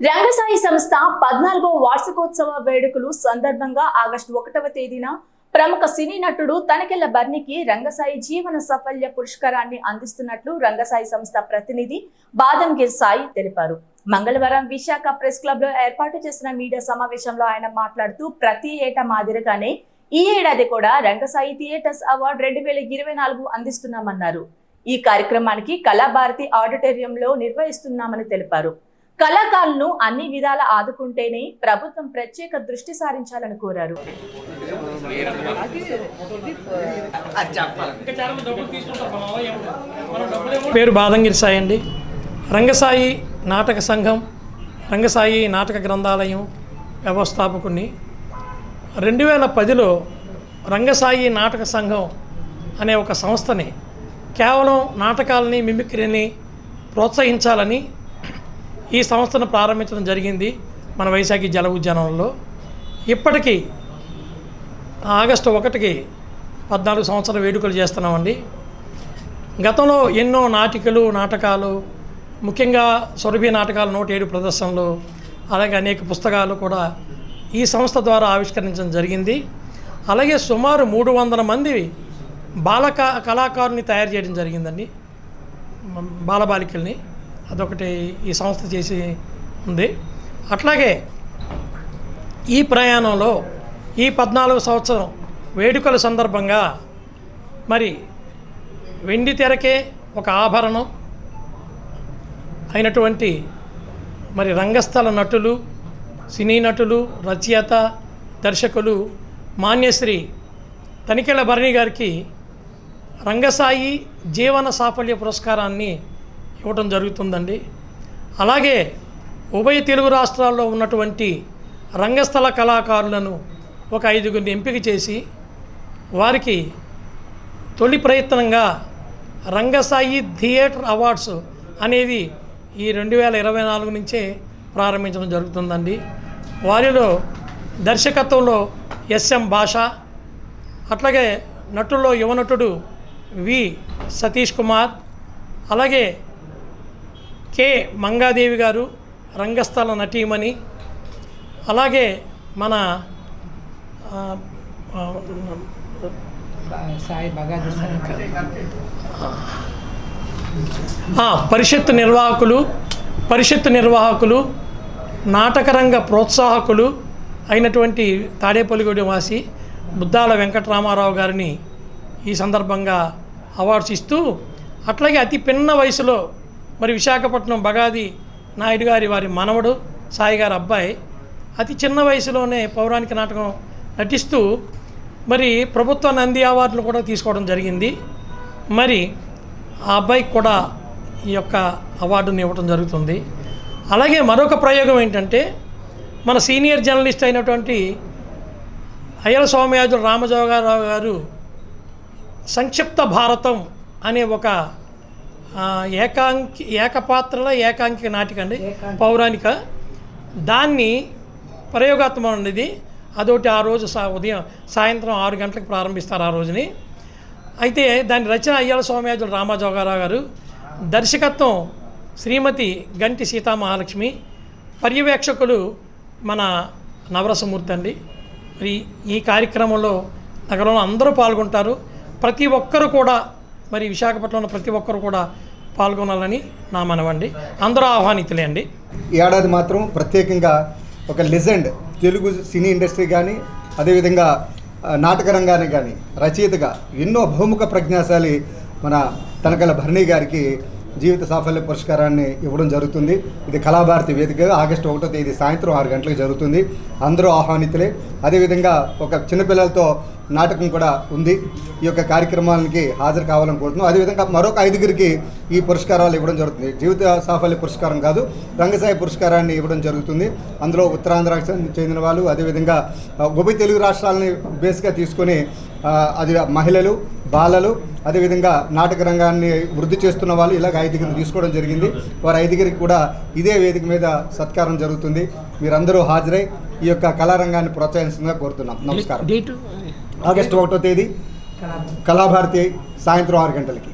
రంగసాయి సంస్థ 14వ వార్షికోత్సవ వేడుకలు సందర్భంగా ఆగస్టు 1వ తేదీన ప్రముఖ సినీ నటుడు తనికెళ్ల బర్నికి రంగసాయి జీవన సఫల్య పురస్కారాన్ని అందిస్తున్నట్లు రంగసాయి సంస్థ ప్రతినిధి బాదంగిర్ సాయి తెలిపారు. మంగళవారం విశాఖ ప్రెస్ క్లబ్ లో ఏర్పాటు చేసిన మీడియా సమావేశంలో ఆయన మాట్లాడుతూ ప్రతి ఏటా మాదిరిగానే ఈ ఏడాది కూడా రంగసాయి థియేటర్స్ అవార్డు 2024 అందిస్తున్నామన్నారు. ఈ కార్యక్రమానికి కళాభారతి ఆడిటోరియంలో నిర్వహిస్తున్నామని తెలిపారు. కళాకారులను అన్ని విధాల ఆదుకుంటేనే ప్రభుత్వం ప్రత్యేక దృష్టి సారించాలని కోరారు. పేరు బాదంగిరి సాయి అండి. రంగసాయి నాటక సంఘం, రంగసాయి నాటక గ్రంథాలయం వ్యవస్థాపకుని. 2010లో రంగసాయి నాటక సంఘం అనే ఒక సంస్థని కేవలం నాటకాలని, మిమిక్రీని ప్రోత్సహించాలని ఈ సంస్థను ప్రారంభించడం జరిగింది మన వైశాఖి జల ఉద్యానంలో. ఇప్పటికీ ఆగస్టు 1కి 14 సంవత్సరాల వేడుకలు చేస్తున్నామండి. గతంలో ఎన్నో నాటకాలు, ముఖ్యంగా సురభి నాటకాలు 107 ప్రదర్శనలు, అలాగే అనేక పుస్తకాలు కూడా ఈ సంస్థ ద్వారా ఆవిష్కరించడం జరిగింది. అలాగే సుమారు 300 మంది కళాకారుని తయారు చేయడం జరిగిందండి, బాలబాలికల్ని. అదొకటి ఈ సంస్థ చేసి ఉంది. అట్లాగే ఈ ప్రయాణంలో ఈ 14వ సంవత్సరం వేడుకల సందర్భంగా మరి వెండి తెరకే ఒక ఆభరణం అయినటువంటి మరి రంగస్థల నటులు, సినీ నటులు, రచయిత, దర్శకులు మాన్యశ్రీ తనికెళ్ల భరణి గారికి రంగసాయి జీవన సాఫల్య పురస్కారాన్ని ఇవ్వడం జరుగుతుందండి. అలాగే ఉభయ తెలుగు రాష్ట్రాల్లో ఉన్నటువంటి రంగస్థల కళాకారులను ఒక 5గురిని ఎంపిక చేసి వారికి తొలి ప్రయత్నంగా రంగసాయి థియేటర్ అవార్డ్స్ అనేవి ఈ 2024 నుంచే ప్రారంభించడం జరుగుతుందండి. వారిలో దర్శకత్వంలో ఎస్ఎం భాష, అట్లాగే నటుల్లో యువనటుడు వి సతీష్ కుమార్, అలాగే కె మంగాదేవి గారు రంగస్థల నటీమణి, అలాగే మన పరిషత్ నిర్వాహకులు నాటకరంగ ప్రోత్సాహకులు అయినటువంటి తాడేపల్లిగూడెం వాసి బుద్దాల వెంకటరామారావు గారిని ఈ సందర్భంగా అవార్డ్స్ ఇస్తూ, అట్లాగే అతి పిన్న వయసులో మరి విశాఖపట్నం బగాది నాయుడు గారి వారి మనవడు సాయి గారి అబ్బాయి అతి చిన్న వయసులోనే పౌరాణిక నాటకం నటిస్తూ మరి ప్రభుత్వ నంది అవార్డులు కూడా తీసుకోవడం జరిగింది. మరి ఆ అబ్బాయికి కూడా ఈ యొక్క అవార్డుని ఇవ్వడం జరుగుతుంది. అలాగే మరొక ప్రయోగం ఏంటంటే మన సీనియర్ జర్నలిస్ట్ అయినటువంటి అయ్యల సోమయాజులు రామజోగారావు గారు సంక్షిప్త భారతం అనే ఒక ఏకాంకిక నాటిక అండి, పౌరాణిక, దాన్ని ప్రయోగాత్మకమైనది. అదొకటి ఆ రోజు సాయంత్రం 6 గంటలకు ప్రారంభిస్తారు ఆ రోజుని. అయితే దాని రచన అయ్యల సోమయాజులు రామజోగారావు గారు, దర్శకత్వం శ్రీమతి గంటి సీతామహాలక్ష్మి, పర్యవేక్షకులు మన నవరసమూర్తి అండి. మరి ఈ కార్యక్రమంలో నగరంలో అందరూ పాల్గొంటారు. ప్రతి ఒక్కరు కూడా మరి విశాఖపట్నంలో ప్రతి ఒక్కరు కూడా పాల్గొనాలని నా మనవండి. అందరూ ఆహ్వానితులే అండి. ఈ ఏడాది మాత్రం ప్రత్యేకంగా ఒక లెజెండ్ తెలుగు సినీ ఇండస్ట్రీ కానీ, అదేవిధంగా నాటక రంగాన్ని కానీ రచయితగా ఎన్నో బహుముఖ ప్రజ్ఞాశాలి మన తనికెళ్ల భరణి గారికి జీవిత సాఫల్య పురస్కారాన్ని ఇవ్వడం జరుగుతుంది. ఇది కళాభారతి వేదికగా ఆగస్టు 1వ తేదీ సాయంత్రం 6 గంటలకు జరుగుతుంది. అందరూ ఆహ్వానితులే. అదేవిధంగా ఒక చిన్నపిల్లలతో నాటకం కూడా ఉంది. ఈ యొక్క కార్యక్రమానికి హాజరు కావాలని కోరుతున్నాం. అదేవిధంగా మరొక 5గురికి ఈ పురస్కారాలు ఇవ్వడం జరుగుతుంది. జీవిత సాఫల్య పురస్కారం కాదు, రంగసాయి పురస్కారాన్ని ఇవ్వడం జరుగుతుంది. అందులో ఉత్తరాంధ్రకు చెందిన వాళ్ళు, అదేవిధంగా ఉభయ తెలుగు రాష్ట్రాలని బేస్గా తీసుకొని అది మహిళలు, బాలలు, అదేవిధంగా నాటక రంగాన్ని వృద్ధి చేస్తున్న వాళ్ళు ఇలాగ 5గురిని తీసుకోవడం జరిగింది. వారు 5గురికి కూడా ఇదే వేదిక మీద సత్కారం జరుగుతుంది. మీరందరూ హాజరై ఈ యొక్క కళారంగాన్ని ప్రోత్సహించగా కోరుతున్నాం. నమస్కారం. ఆగస్టు 1వ తేదీ కళాభారతి సాయంత్రం 6 గంటలకి.